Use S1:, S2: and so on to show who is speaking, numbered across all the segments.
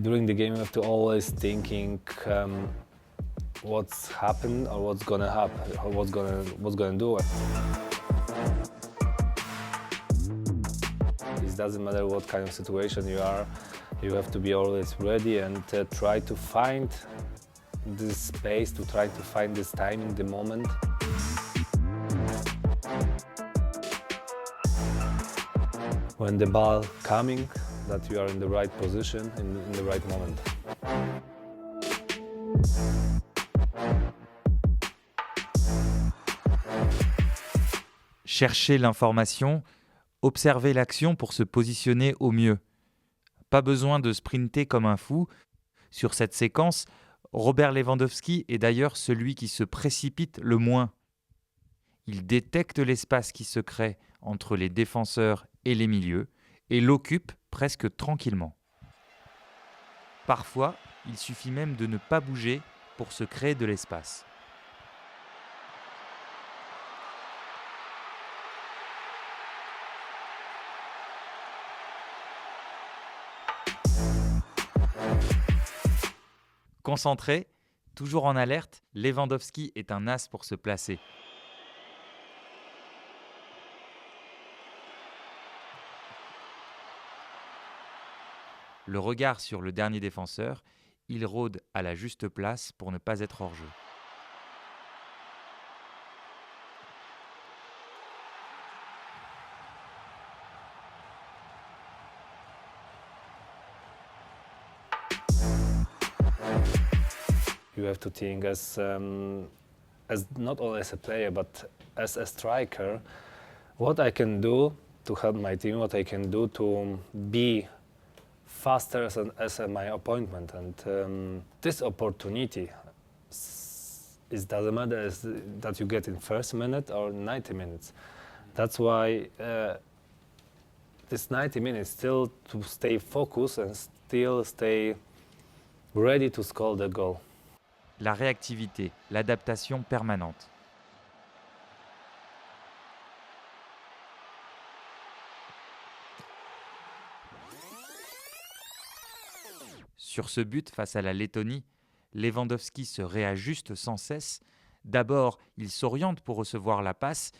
S1: During the game, you have to always thinking what's happened or what's gonna happen, or what's gonna do. It doesn't matter what kind of situation you are. You have to be always ready and try to find this space, to try to find this timing, the moment. When the ball coming, that you are in the right position, in the right moment.
S2: Chercher l'information, observer l'action pour se positionner au mieux. Pas besoin de sprinter comme un fou. Sur cette séquence, Robert Lewandowski est d'ailleurs celui qui se précipite le moins. Il détecte l'espace qui se crée entre les défenseurs et les milieux et l'occupe presque tranquillement. Parfois, il suffit même de ne pas bouger pour se créer de l'espace. Concentré, toujours en alerte, Lewandowski est un as pour se placer. Le regard sur le dernier défenseur, il rôde à la juste place pour ne pas être hors jeu.
S1: You have to think as not only as a player but as a striker, what I can do to help my team, what I can do to be faster as my appointment, and this opportunity doesn't matter that you get in first minute or 90 minutes. That's why this 90 minutes still to stay focused and still stay ready to score the goal.
S2: La réactivité, l'adaptation permanente. Sur ce but face à la Lettonie, Lewandowski se réajuste sans cesse. D'abord, il s'oriente pour recevoir la passe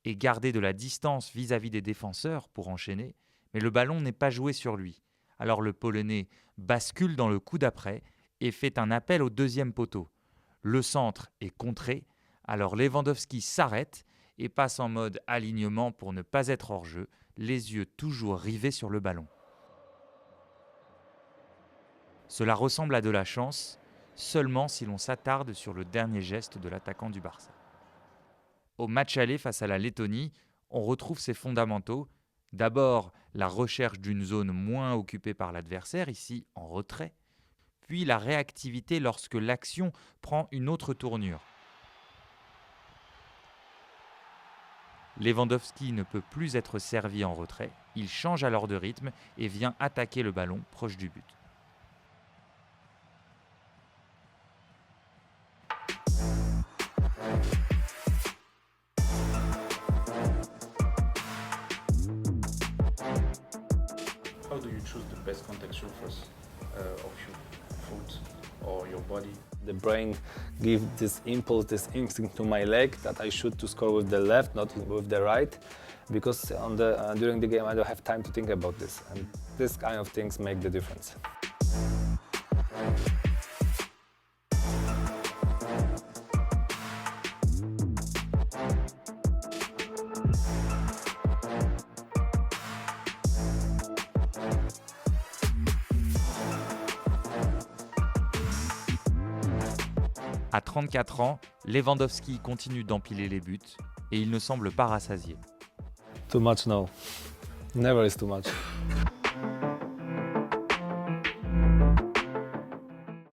S2: et garder de la distance vis-à-vis des défenseurs pour enchaîner, mais le ballon n'est pas joué sur lui. Alors le Polonais bascule dans le coup d'après et fait un appel au deuxième poteau. Le centre est contré, alors Lewandowski s'arrête et passe en mode alignement pour ne pas être hors jeu, les yeux toujours rivés sur le ballon. Cela ressemble à de la chance, seulement si l'on s'attarde sur le dernier geste de l'attaquant du Barça. Au match aller face à la Lettonie, on retrouve ses fondamentaux. D'abord, la recherche d'une zone moins occupée par l'adversaire, ici en retrait, puis la réactivité lorsque l'action prend une autre tournure. Lewandowski ne peut plus être servi en retrait, il change alors de rythme et vient attaquer le ballon proche du but.
S3: How do you choose the best contact surface of your foot or your body?
S1: The brain gives this impulse, this instinct to my leg that I should to score with the left, not with the right, because during the game I don't have time to think about this, and this kind of things make the difference.
S2: À 34 ans, Lewandowski continue d'empiler les buts et il ne semble pas rassasié.
S1: Too much, no. Never is too much.